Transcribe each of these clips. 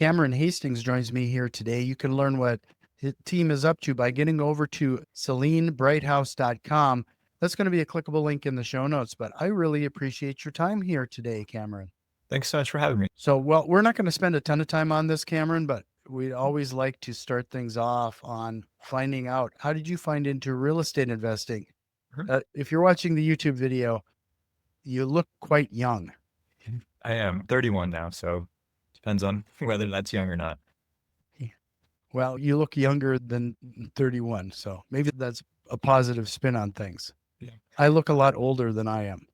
Cameron Hastings joins me here today. You can learn what his team is up to by getting over to CelineBrighthouse.com. That's going to be a clickable link in the show notes, but I really appreciate your time here today, Cameron. Thanks so much for having me. So, we're not going to spend a ton of time on this, Cameron, but we always like to start things off on finding out, how did you find into real estate investing? If you're watching the YouTube video, you look quite young. I am 31 now, so depends on whether that's young or not. Well, you look younger than 31, so maybe that's a positive spin on things. Yeah. I look a lot older than I am.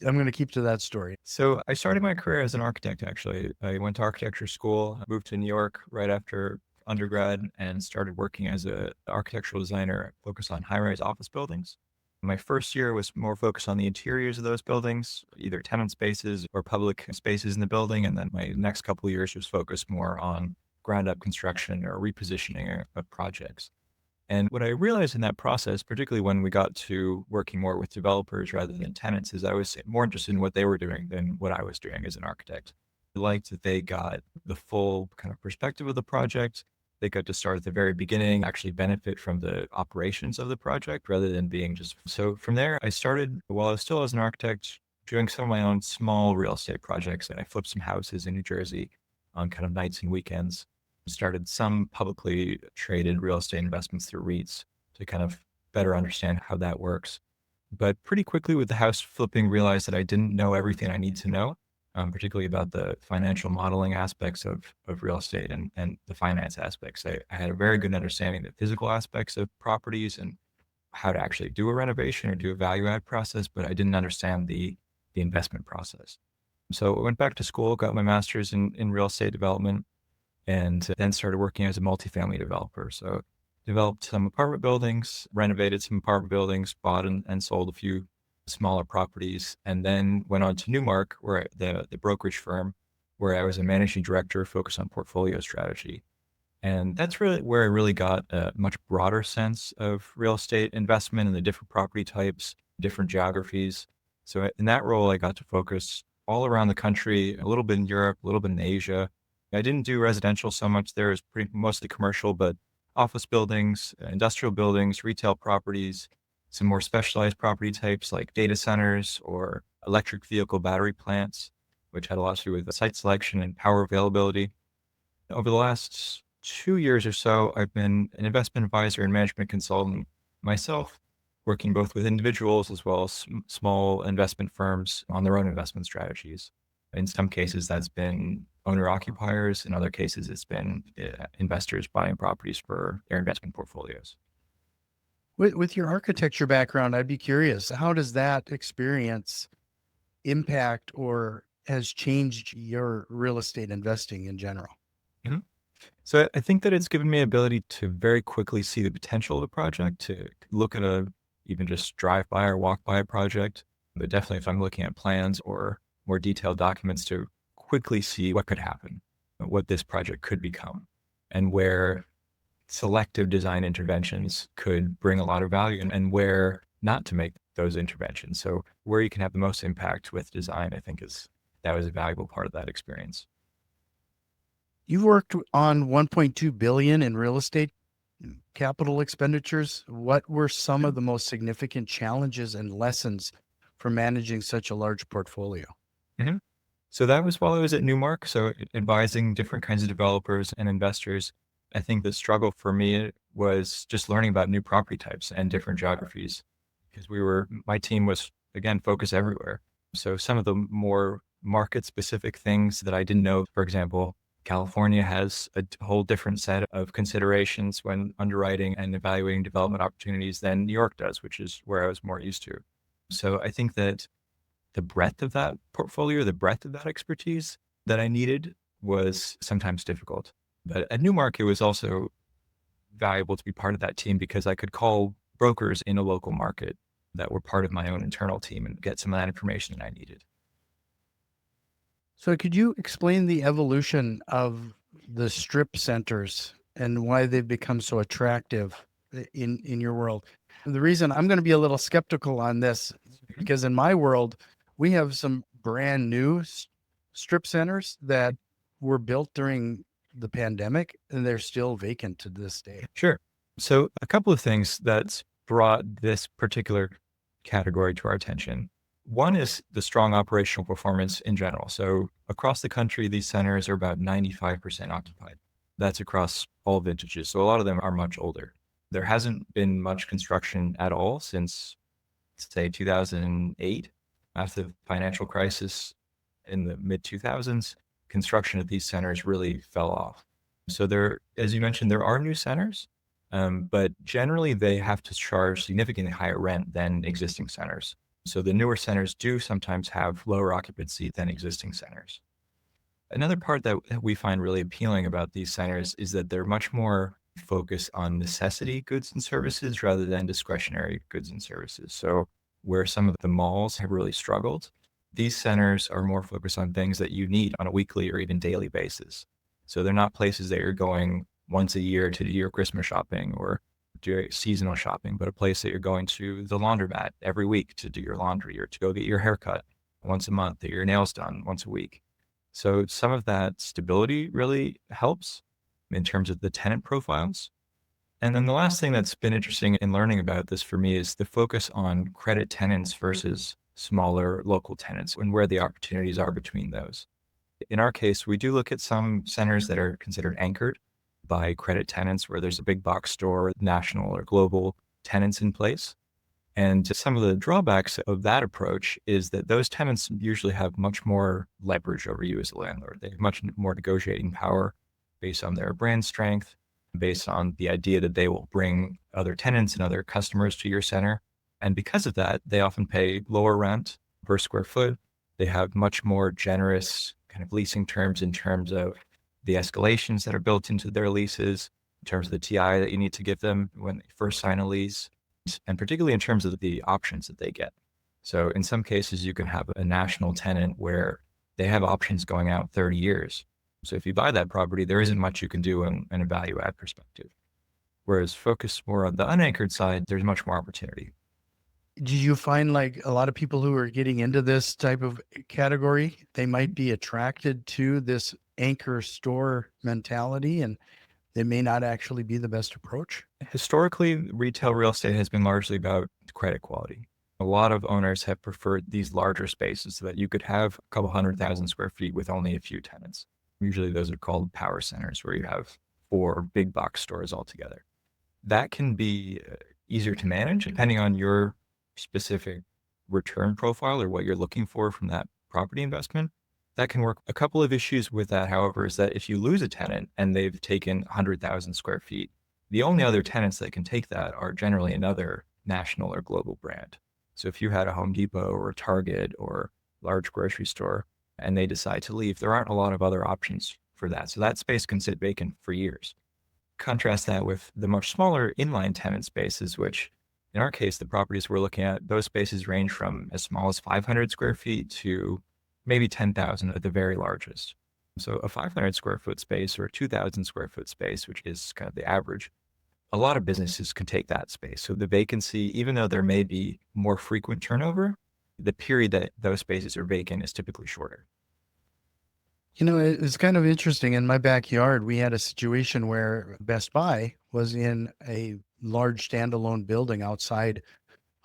I'm going to keep to that story. So I started my career as an architect, actually. I went to architecture school, moved to New York right after undergrad, and started working as an architectural designer focused on high-rise office buildings. My first year was more focused on the interiors of those buildings, either tenant spaces or public spaces in the building. And then my next couple of years was focused more on ground up construction or repositioning of projects. And what I realized in that process, particularly when we got to working more with developers rather than tenants, is I was more interested in what they were doing than what I was doing as an architect. I liked that they got the full kind of perspective of the project. They got to start at the very beginning, actually benefit from the operations of the project rather than being just. So from there, I started, while I was still as an architect, doing some of my own small real estate projects. And I flipped some houses in New Jersey on kind of nights and weekends. Started some publicly traded real estate investments through REITs to kind of better understand how that works. But pretty quickly with the house flipping, realized that I didn't know everything I need to know, particularly about the financial modeling aspects of real estate and the finance aspects. I had a very good understanding of the physical aspects of properties and how to actually do a renovation or do a value add process, but I didn't understand the investment process. So I went back to school, got my master's in real estate development, and then started working as a multifamily developer. So developed some apartment buildings, renovated some apartment buildings, bought and sold a few smaller properties, and then went on to Newmark, where the brokerage firm, where I was a managing director focused on portfolio strategy. And that's really where I really got a much broader sense of real estate investment and the different property types, different geographies. So in that role, I got to focus all around the country, a little bit in Europe, a little bit in Asia. I didn't do residential so much there. It was pretty mostly commercial, but office buildings, industrial buildings, retail properties, some more specialized property types like data centers or electric vehicle battery plants, which had a lot to do with site selection and power availability. Over the last 2 years or so, I've been an investment advisor and management consultant myself, working both with individuals as well as small investment firms on their own investment strategies. In some cases, that's been owner occupiers. In other cases, it's been investors buying properties for their investment portfolios. With your architecture background, I'd be curious, how does that experience impact or has changed your real estate investing in general? Mhm. So I think that it's given me ability to very quickly see the potential of the project, to look at even just drive by or walk by a project. But definitely if I'm looking at plans or more detailed documents, to quickly see what could happen, what this project could become, and where selective design interventions could bring a lot of value and where not to make those interventions. So where you can have the most impact with design, I think that was a valuable part of that experience. You've worked on 1.2 billion in real estate capital expenditures. What were some of the most significant challenges and lessons for managing such a large portfolio? Mhm. So that was while I was at Newmark. So advising different kinds of developers and investors. I think the struggle for me was just learning about new property types and different geographies, because my team was, again, focused everywhere. So some of the more market specific things that I didn't know, for example, California has a whole different set of considerations when underwriting and evaluating development opportunities than New York does, which is where I was more used to. So I think that the breadth of that portfolio, the breadth of that expertise that I needed was sometimes difficult. But at Newmark, it was also valuable to be part of that team because I could call brokers in a local market that were part of my own internal team and get some of that information that I needed. So could you explain the evolution of the strip centers and why they've become so attractive in your world? The reason I'm going to be a little skeptical on this, because in my world, we have some brand new strip centers that were built during the pandemic, and they're still vacant to this day. Sure. So a couple of things that's brought this particular category to our attention. One is the strong operational performance in general. So across the country, these centers are about 95% occupied. That's across all vintages. So a lot of them are much older. There hasn't been much construction at all since, say, 2008. After the financial crisis in the mid 2000s, construction at these centers really fell off. So there, as you mentioned, there are new centers, but generally they have to charge significantly higher rent than existing centers. So the newer centers do sometimes have lower occupancy than existing centers. Another part that we find really appealing about these centers is that they're much more focused on necessity goods and services rather than discretionary goods and services. So where some of the malls have really struggled, these centers are more focused on things that you need on a weekly or even daily basis. So they're not places that you're going once a year to do your Christmas shopping or do your seasonal shopping, but a place that you're going to the laundromat every week to do your laundry or to go get your haircut once a month or your nails done once a week. So some of that stability really helps in terms of the tenant profiles. And then the last thing that's been interesting in learning about this for me is the focus on credit tenants versus smaller local tenants and where the opportunities are between those. In our case, we do look at some centers that are considered anchored by credit tenants where there's a big box store, national or global tenants in place. And some of the drawbacks of that approach is that those tenants usually have much more leverage over you as a landlord. They have much more negotiating power based on their brand strength, based on the idea that they will bring other tenants and other customers to your center. And because of that, they often pay lower rent per square foot. They have much more generous kind of leasing terms in terms of the escalations that are built into their leases, in terms of the TI that you need to give them when they first sign a lease, and particularly in terms of the options that they get. So in some cases, you can have a national tenant where they have options going out 30 years. So if you buy that property, there isn't much you can do in a value add perspective. Whereas focus more on the unanchored side, there's much more opportunity. Did you find like a lot of people who are getting into this type of category, they might be attracted to this anchor store mentality and they may not actually be the best approach? Historically, retail real estate has been largely about credit quality. A lot of owners have preferred these larger spaces so that you could have a couple 100,000 square feet with only a few tenants. Usually those are called power centers where you have 4 big box stores altogether. That can be easier to manage depending on your specific return profile or what you're looking for from that property investment. That can work. A couple of issues with that, however, is that if you lose a tenant and they've taken 100,000 square feet, the only other tenants that can take that are generally another national or global brand. So if you had a Home Depot or a Target or large grocery store and they decide to leave, there aren't a lot of other options for that. So that space can sit vacant for years. Contrast that with the much smaller inline tenant spaces, which in our case, the properties we're looking at, those spaces range from as small as 500 square feet to maybe 10,000 at the very largest. So a 500 square foot space or a 2,000 square foot space, which is kind of the average, a lot of businesses can take that space. So the vacancy, even though there may be more frequent turnover, the period that those spaces are vacant is typically shorter. You know, it's kind of interesting. In my backyard, we had a situation where Best Buy was in a large standalone building outside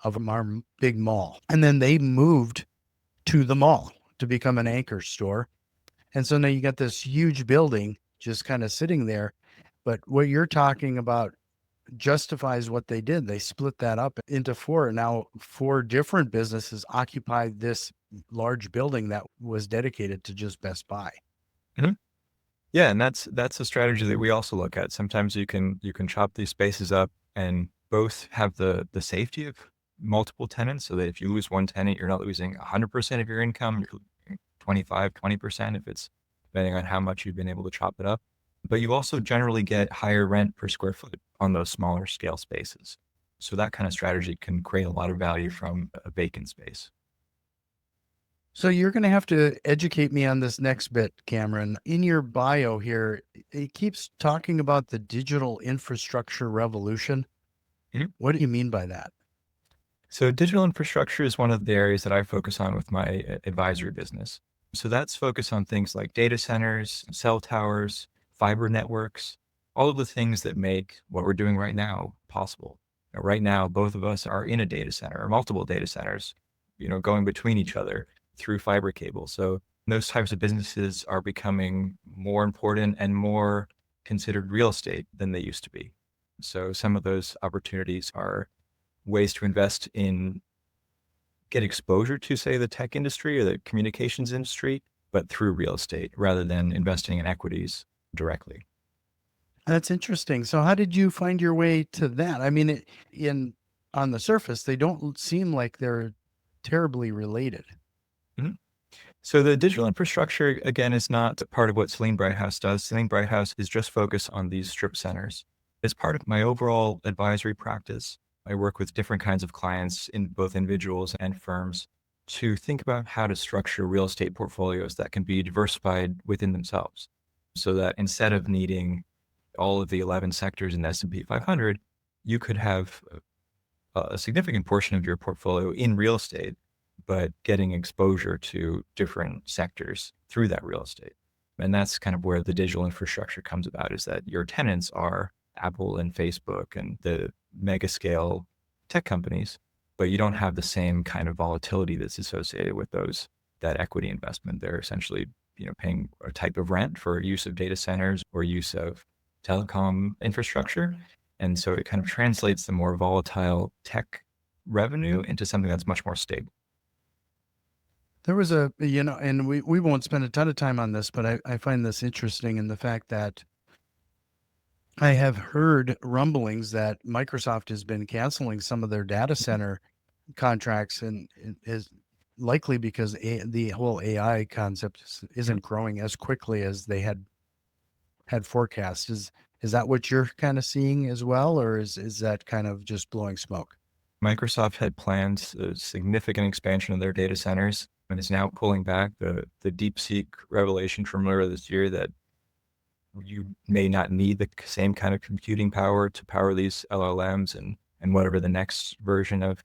of our big mall. And then they moved to the mall to become an anchor store. And so now you got this huge building just kind of sitting there. But what you're talking about justifies what they did. They split that up into 4. Now 4 different businesses occupy this large building that was dedicated to just Best Buy. Mhm. Yeah, and that's a strategy that we also look at. Sometimes you can chop these spaces up and both have the safety of multiple tenants so that if you lose one tenant, you're not losing 100% of your income, you're losing 25, 20% if it's depending on how much you've been able to chop it up. But you also generally get higher rent per square foot on those smaller scale spaces. So that kind of strategy can create a lot of value from a vacant space. So you're going to have to educate me on this next bit, Cameron. In your bio here, it keeps talking about the digital infrastructure revolution. Mhm. What do you mean by that? So digital infrastructure is one of the areas that I focus on with my advisory business. So that's focused on things like data centers, cell towers, fiber networks, all of the things that make what we're doing right now possible. Right now, both of us are in a data center or multiple data centers, going between each other through fiber cable. So those types of businesses are becoming more important and more considered real estate than they used to be. So some of those opportunities are ways to invest in, get exposure to, say, the tech industry or the communications industry, but through real estate rather than investing in equities directly. That's interesting. So how did you find your way to that? I mean, in on the surface, they don't seem like they're terribly related. Mhm. So the digital infrastructure, again, is not part of what Celine Brighthouse does. Celine Brighthouse is just focused on these strip centers. As part of my overall advisory practice, I work with different kinds of clients, in both individuals and firms, to think about how to structure real estate portfolios that can be diversified within themselves. So that instead of needing all of the 11 sectors in the S&P 500, you could have a significant portion of your portfolio in real estate, but getting exposure to different sectors through that real estate. And that's kind of where the digital infrastructure comes about, is that your tenants are Apple and Facebook and the mega scale tech companies, but you don't have the same kind of volatility that's associated with that equity investment. They're essentially, paying a type of rent for use of data centers or use of telecom infrastructure. And so it kind of translates the more volatile tech revenue into something that's much more stable. There was and we won't spend a ton of time on this, but I find this interesting in the fact that I have heard rumblings that Microsoft has been canceling some of their data center contracts, and it is likely because the whole AI concept isn't growing as quickly as they had forecast. Is that what you're kind of seeing as well, or is that kind of just blowing smoke? Microsoft had planned a significant expansion of their data centers and is now pulling back. The DeepSeek revelation from earlier this year that you may not need the same kind of computing power to power these LLMs and whatever the next version of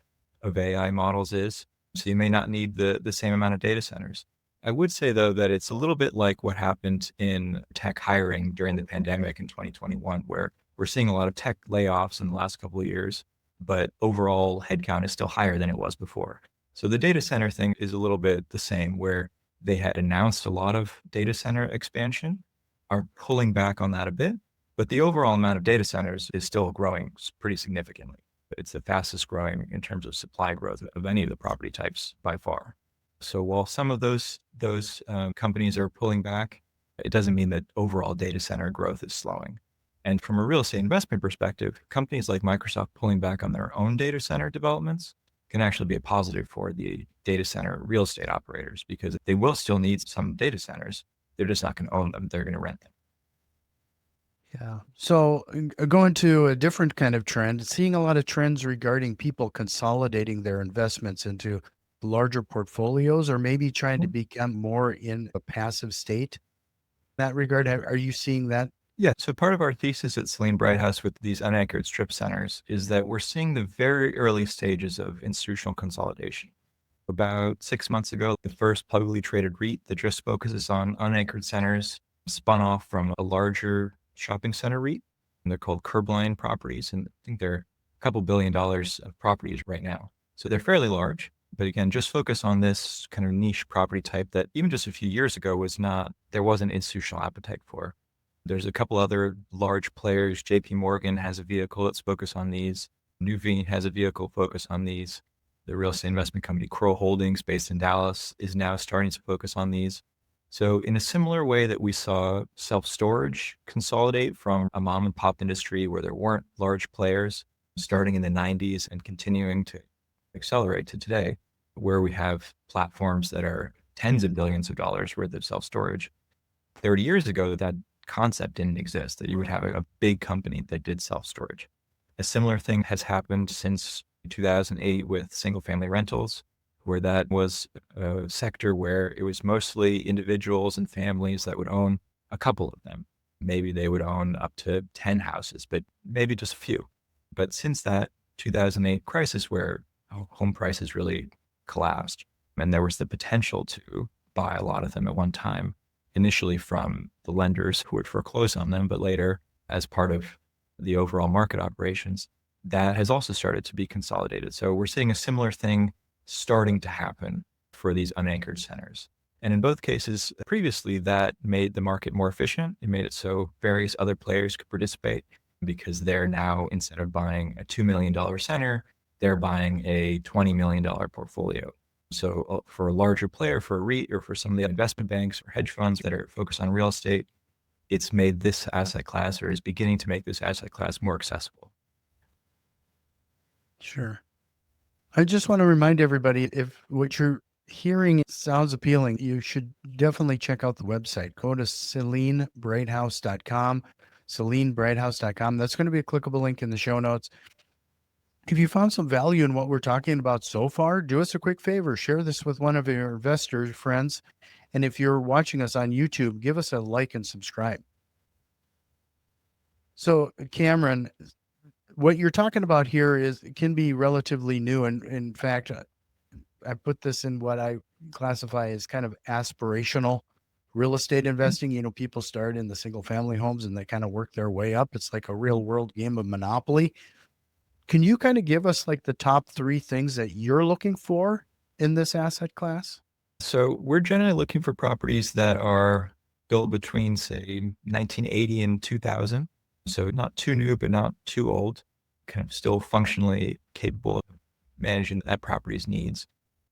AI models is. So you may not need the same amount of data centers. I would say, though, that it's a little bit like what happened in tech hiring during the pandemic in 2021, where we're seeing a lot of tech layoffs in the last couple of years, but overall headcount is still higher than it was before. So the data center thing is a little bit the same, where they had announced a lot of data center expansion, are pulling back on that a bit, but the overall amount of data centers is still growing pretty significantly. It's the fastest growing in terms of supply growth of any of the property types by far. So while some of those companies are pulling back, it doesn't mean that overall data center growth is slowing. And from a real estate investment perspective, companies like Microsoft pulling back on their own data center developments can actually be a positive for the data center real estate operators, because they will still need some data centers. They're just not going to own them. They're going to rent them. Yeah. So going to a different kind of trend, seeing a lot of trends regarding people consolidating their investments into larger portfolios, or maybe trying to become more in a passive state. In that regard, are you seeing that? Yeah. So part of our thesis at Celine Brighthouse with these unanchored strip centers is that we're seeing the very early stages of institutional consolidation. About 6 months ago, the first publicly traded REIT that just focuses on unanchored centers spun off from a larger shopping center REIT, and they're called Curbline Properties. And I think they're a couple $1 billion of properties right now. So they're fairly large, but again, just focus on this kind of niche property type that even just a few years ago there wasn't institutional appetite for. There's a couple other large players. JP Morgan has a vehicle that's focused on these. Nuveen has a vehicle focused on these. The real estate investment company Crow Holdings, based in Dallas, is now starting to focus on these. So in a similar way that we saw self-storage consolidate from a mom and pop industry where there weren't large players starting in the 90s and continuing to accelerate to today, where we have platforms that are tens of billions of dollars worth of self-storage. 30 years ago, that concept didn't exist, that you would have a big company that did self-storage. A similar thing has happened since 2008 with single family rentals, where that was a sector where it was mostly individuals and families that would own a couple of them. Maybe they would own up to 10 houses, but maybe just a few. But since that 2008 crisis where home prices really collapsed and there was the potential to buy a lot of them at one time, initially from the lenders who would foreclose on them, but later as part of the overall market operations, that has also started to be consolidated. So we're seeing a similar thing starting to happen for these unanchored centers. And in both cases, previously, that made the market more efficient. It made it so various other players could participate because they're now, instead of buying a $2 million center, they're buying a $20 million portfolio. So for a larger player, for a REIT, or for some of the investment banks or hedge funds that are focused on real estate, it's made this asset class, or is beginning to make this asset class, more accessible. Sure. I just want to remind everybody, if what you're hearing sounds appealing, you should definitely check out the website. Go to CelineBrighthouse.com, CelineBrighthouse.com. That's going to be a clickable link in the show notes. If you found some value in what we're talking about so far, do us a quick favor. Share this with one of your investor friends. And if you're watching us on YouTube, give us a like and subscribe. So, Cameron, what you're talking about here can be relatively new. And in fact, I put this in what I classify as kind of aspirational real estate investing. You know, people start in the single family homes and they kind of work their way up. It's like a real world game of Monopoly. Can you kind of give us like the top 3 things that you're looking for in this asset class? So we're generally looking for properties that are built between, say, 1980 and 2000. So not too new, but not too old, kind of still functionally capable of managing that property's needs.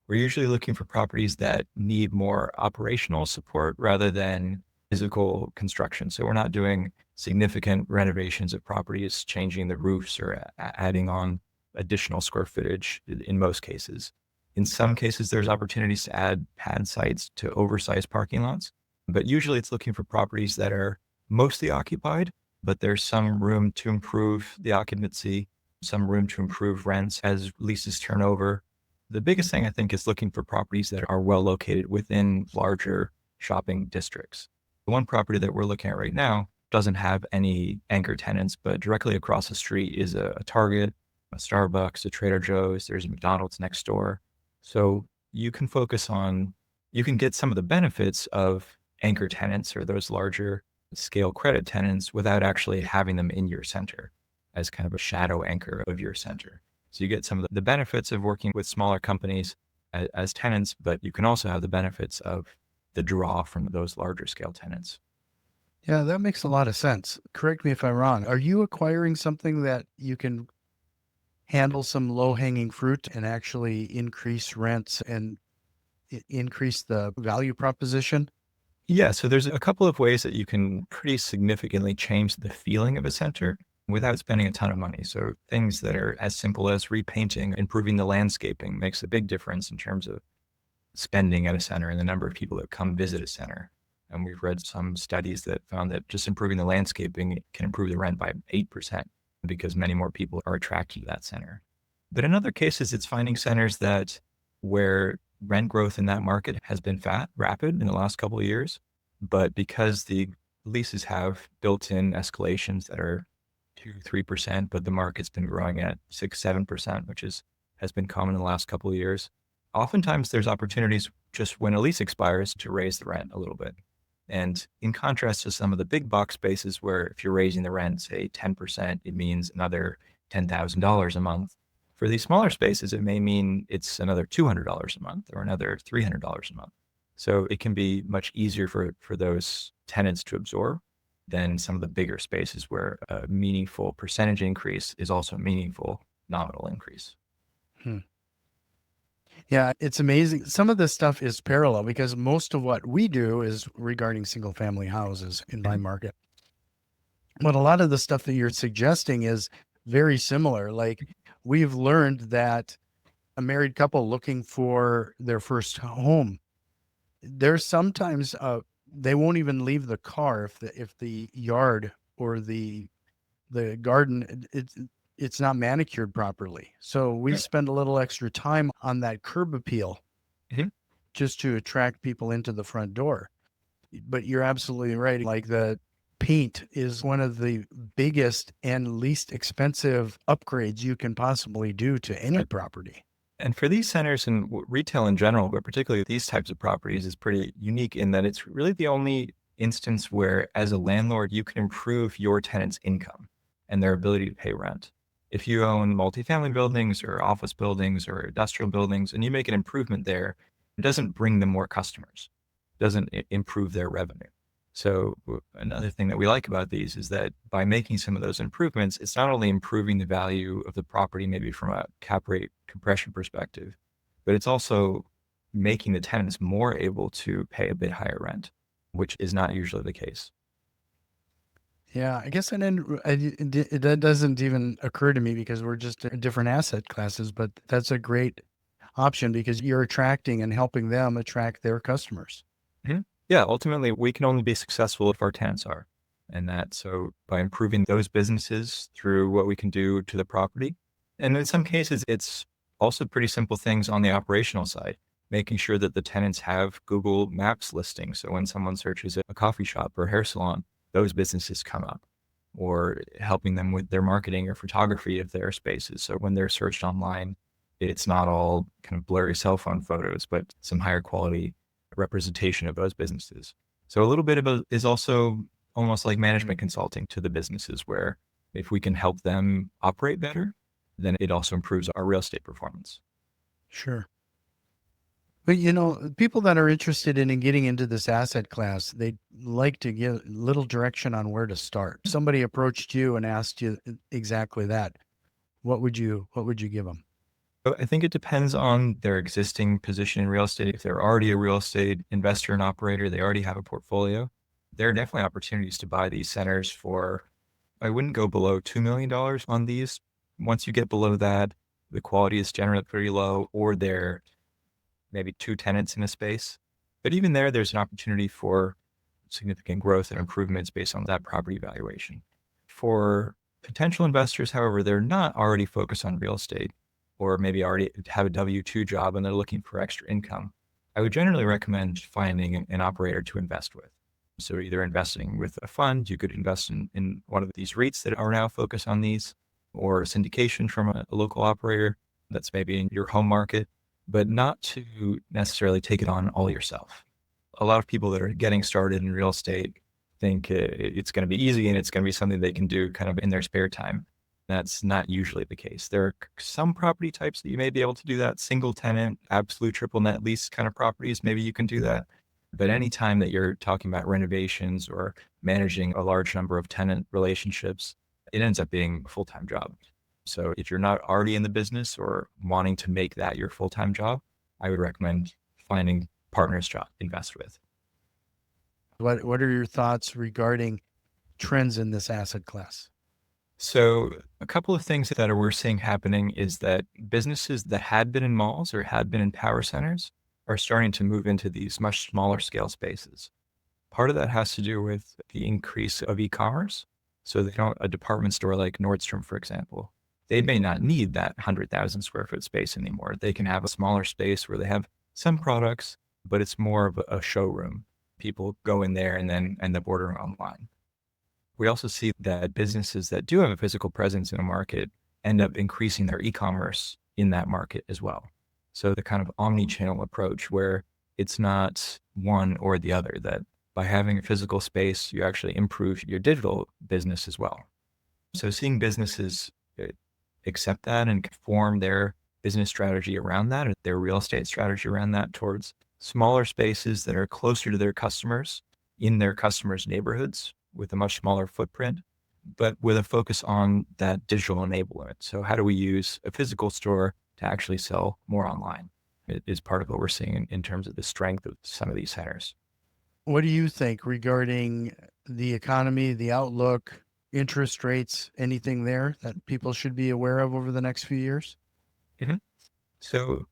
We're usually looking for properties that need more operational support rather than physical construction. So we're not doing significant renovations of properties, changing the roofs or adding on additional square footage in most cases. In some cases, there's opportunities to add pad sites to oversized parking lots, but usually it's looking for properties that are mostly occupied, but there's some room to improve the occupancy, some room to improve rents as leases turn over. The biggest thing, I think, is looking for properties that are well located within larger shopping districts. The one property that we're looking at right now doesn't have any anchor tenants, but directly across the street is a Target, a Starbucks, a Trader Joe's, there's a McDonald's next door. So you can get some of the benefits of anchor tenants or those larger scale credit tenants without actually having them in your center as kind of a shadow anchor of your center. So you get some of the benefits of working with smaller companies as tenants, but you can also have the benefits of the draw from those larger scale tenants. Yeah, that makes a lot of sense. Correct me if I'm wrong. Are you acquiring something that you can handle some low-hanging fruit and actually increase rents and increase the value proposition? Yeah, so there's a couple of ways that you can pretty significantly change the feeling of a center without spending a ton of money. So things that are as simple as repainting, improving the landscaping makes a big difference in terms of spending at a center and the number of people that come visit a center. And we've read some studies that found that just improving the landscaping can improve the rent by 8% because many more people are attracted to that center. But in other cases, it's finding centers where rent growth in that market has been rapid in the last couple of years, but because the leases have built-in escalations that are 2-3%, but the market's been growing at 6-7%, which has been common in the last couple of years. Oftentimes there's opportunities just when a lease expires to raise the rent a little bit. And in contrast to some of the big box spaces where if you're raising the rent, say 10%, it means another $10,000 a month. For these smaller spaces, it may mean it's another $200 a month or another $300 a month. So it can be much easier for those tenants to absorb than some of the bigger spaces where a meaningful percentage increase is also a meaningful nominal increase. Yeah, it's amazing. Some of this stuff is parallel because most of what we do is regarding single family houses in my market. But a lot of the stuff that you're suggesting is very similar. Like we've learned that a married couple looking for their first home, there's sometimes they won't even leave the car if the yard or the garden it's not manicured properly. So we spend a little extra time on that curb appeal just to attract people into the front door. But you're absolutely right. Like the paint is one of the biggest and least expensive upgrades you can possibly do to any property. And for these centers and retail in general, but particularly these types of properties, is pretty unique in that it's really the only instance where, as a landlord, you can improve your tenant's income and their ability to pay rent. If you own multifamily buildings or office buildings or industrial buildings and you make an improvement there, it doesn't bring them more customers, doesn't improve their revenue. So another thing that we like about these is that by making some of those improvements, it's not only improving the value of the property, maybe from a cap rate compression perspective, but it's also making the tenants more able to pay a bit higher rent, which is not usually the case. Yeah, I guess that doesn't even occur to me because we're just in different asset classes, but that's a great option because you're attracting and helping them attract their customers. Mhm. Yeah, ultimately, we can only be successful if our tenants are. And that, so by improving those businesses through what we can do to the property. And in some cases, it's also pretty simple things on the operational side, making sure that the tenants have Google Maps listings. So when someone searches a coffee shop or hair salon, those businesses come up, or helping them with their marketing or photography of their spaces. So when they're searched online, it's not all kind of blurry cell phone photos, but some higher quality representation of those businesses. So a little bit of is also almost like management consulting to the businesses, where if we can help them operate better, then it also improves our real estate performance. Sure. But people that are interested in getting into this asset class, they'd like to get a little direction on where to start. Somebody approached you and asked you exactly that. What would you give them? So I think it depends on their existing position in real estate. If they're already a real estate investor and operator, they already have a portfolio, there are definitely opportunities to buy these centers for, I wouldn't go below $2 million on these. Once you get below that, the quality is generally pretty low, or they're maybe two tenants in a space. But even there's an opportunity for significant growth and improvements based on that property valuation. For potential investors, however, they're not already focused on real estate, or maybe already have a W-2 job and they're looking for extra income. I would generally recommend finding an operator to invest with. So either investing with a fund, you could invest in one of these REITs that are now focused on these, or syndication from a local operator that's maybe in your home market, but not to necessarily take it on all yourself. A lot of people that are getting started in real estate think it's going to be easy and it's going to be something they can do kind of in their spare time. That's not usually the case. There are some property types that you may be able to do that. Single tenant, absolute triple net lease kind of properties, maybe you can do that. But anytime that you're talking about renovations or managing a large number of tenant relationships, it ends up being a full-time job. So if you're not already in the business or wanting to make that your full-time job, I would recommend finding partners to invest with. What are your thoughts regarding trends in this asset class? So a couple of things that we're seeing happening is that businesses that had been in malls or had been in power centers are starting to move into these much smaller scale spaces. Part of that has to do with the increase of e-commerce. So they don't, a department store like Nordstrom, for example, they may not need that 100,000 square foot space anymore. They can have a smaller space where they have some products, but it's more of a showroom. People go in there and then end up ordering online. We also see that businesses that do have a physical presence in a market end up increasing their e-commerce in that market as well. So the kind of omni-channel approach, where it's not one or the other, that by having a physical space, you actually improve your digital business as well. So seeing businesses accept that and form their business strategy around that, or their real estate strategy around that, towards smaller spaces that are closer to their customers in their customers' neighborhoods with a much smaller footprint, but with a focus on that digital enablement. So how do we use a physical store to actually sell more online? It is part of what we're seeing in terms of the strength of some of these centers. What do you think regarding the economy, the outlook, interest rates, anything there that people should be aware of over the next few years? Mhm. So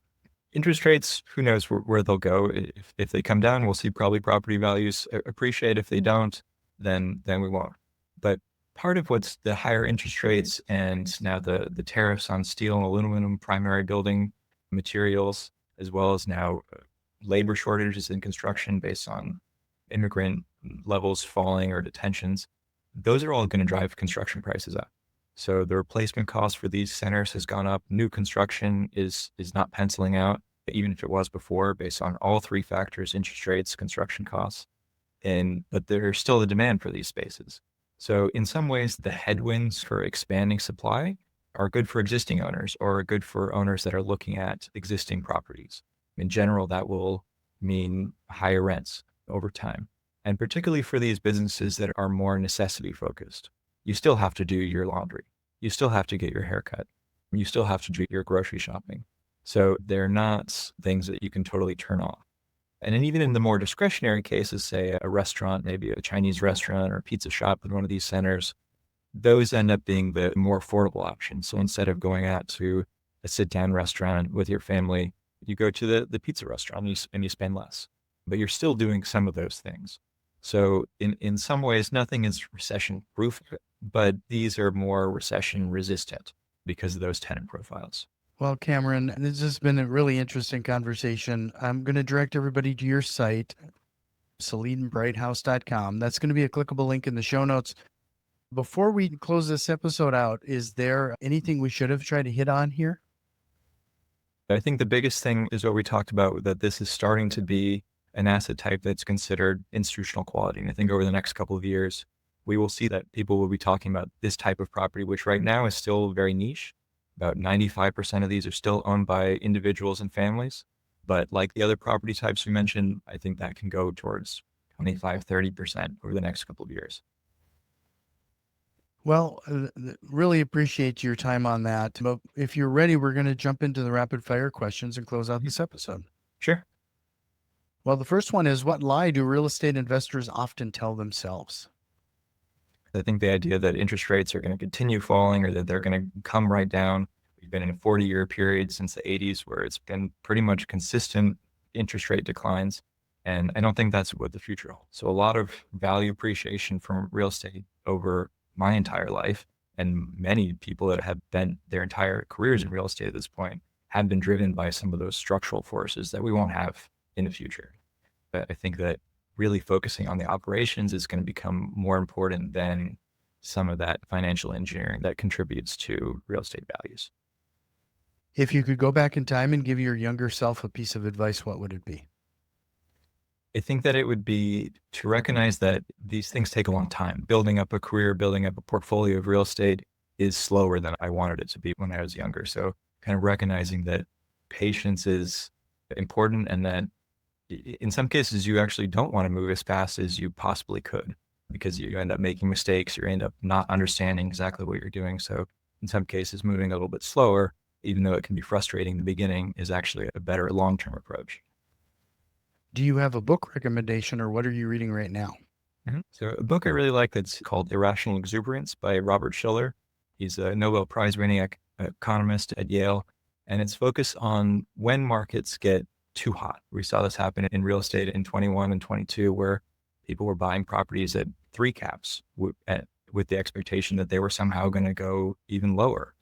interest rates, who knows where they'll go. If they come down, we'll see probably property values appreciate. If they don't, then we won't. But part of what's the higher interest rates and now the tariffs on steel and aluminum, primary building materials, as well as now labor shortages in construction based on immigrant levels falling or detentions, those are all going to drive construction prices up. So the replacement cost for these centers has gone up. New construction is not penciling out, even if it was before, based on all three factors: interest rates, construction costs. but there's still the demand for these spaces. So in some ways, the headwinds for expanding supply are good for existing owners or good for owners that are looking at existing properties. In general, that will mean higher rents over time. And particularly for these businesses that are more necessity focused, you still have to do your laundry. You still have to get your haircut. You still have to do your grocery shopping. So they're not things that you can totally turn off. And then even in the more discretionary cases, say a restaurant, maybe a Chinese restaurant or a pizza shop in one of these centers, those end up being the more affordable option. So instead of going out to a sit-down restaurant with your family, you go to the pizza restaurant and you spend less, but you're still doing some of those things. So in some ways, nothing is recession proof, but these are more recession resistant because of those tenant profiles. Well, Cameron, this has been a really interesting conversation. I'm going to direct everybody to your site, SalinBrightHouse.com. That's going to be a clickable link in the show notes. Before we close this episode out, is there anything we should have tried to hit on here? I think the biggest thing is what we talked about, that this is starting to be an asset type that's considered institutional quality. And I think over the next couple of years, we will see that people will be talking about this type of property, which right now is still very niche. About 95% of these are still owned by individuals and families. But like the other property types we mentioned, I think that can go towards 25, 30% over the next couple of years. Well, really appreciate your time on that. But if you're ready, we're going to jump into the rapid fire questions and close out this episode. Sure. Well, the first one is, what lie do real estate investors often tell themselves? I think the idea that interest rates are going to continue falling or that they're going to come right down. We've been in a 40-year period since the 80s where it's been pretty much consistent interest rate declines. And I don't think that's what the future holds. So a lot of value appreciation from real estate over my entire life, and many people that have been their entire careers in real estate at this point have been driven by some of those structural forces that we won't have in the future. But I think that really focusing on the operations is going to become more important than some of that financial engineering that contributes to real estate values. If you could go back in time and give your younger self a piece of advice, what would it be? I think that it would be to recognize that these things take a long time. Building up a career, building up a portfolio of real estate is slower than I wanted it to be when I was younger. So kind of recognizing that patience is important and that in some cases, you actually don't want to move as fast as you possibly could because you end up making mistakes. You end up not understanding exactly what you're doing. So in some cases, moving a little bit slower, even though it can be frustrating in the beginning, is actually a better long-term approach. Do you have a book recommendation, or what are you reading right now? So a book I really like that's called Irrational Exuberance by Robert Shiller. He's a Nobel Prize winning economist at Yale, and it's focused on when markets get too hot. We saw this happen in real estate in 21 and 22, where people were buying properties at 3 caps with the expectation that they were somehow going to go even lower.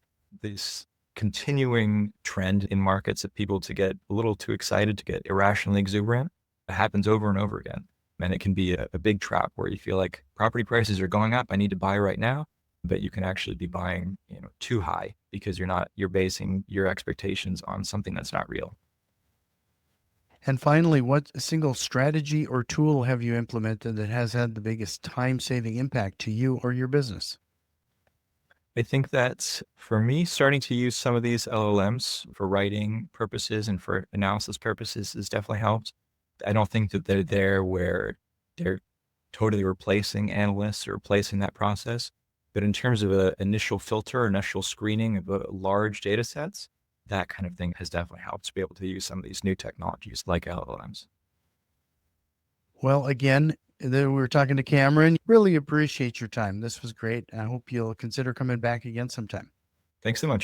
This continuing trend in markets of people to get a little too excited, to get irrationally exuberant, happens over and over again. And it can be a big trap where you feel like property prices are going up. I need to buy right now, but you can actually be buying, too high because you're basing your expectations on something that's not real. And finally, what single strategy or tool have you implemented that has had the biggest time-saving impact to you or your business? I think that for me, starting to use some of these LLMs for writing purposes and for analysis purposes has definitely helped. I don't think that they're there where they're totally replacing analysts or replacing that process. But in terms of an initial filter, initial screening of large data sets, that kind of thing has definitely helped to be able to use some of these new technologies like LLMs. Well, again, we were talking to Cameron. Really appreciate your time. This was great. I hope you'll consider coming back again sometime. Thanks so much.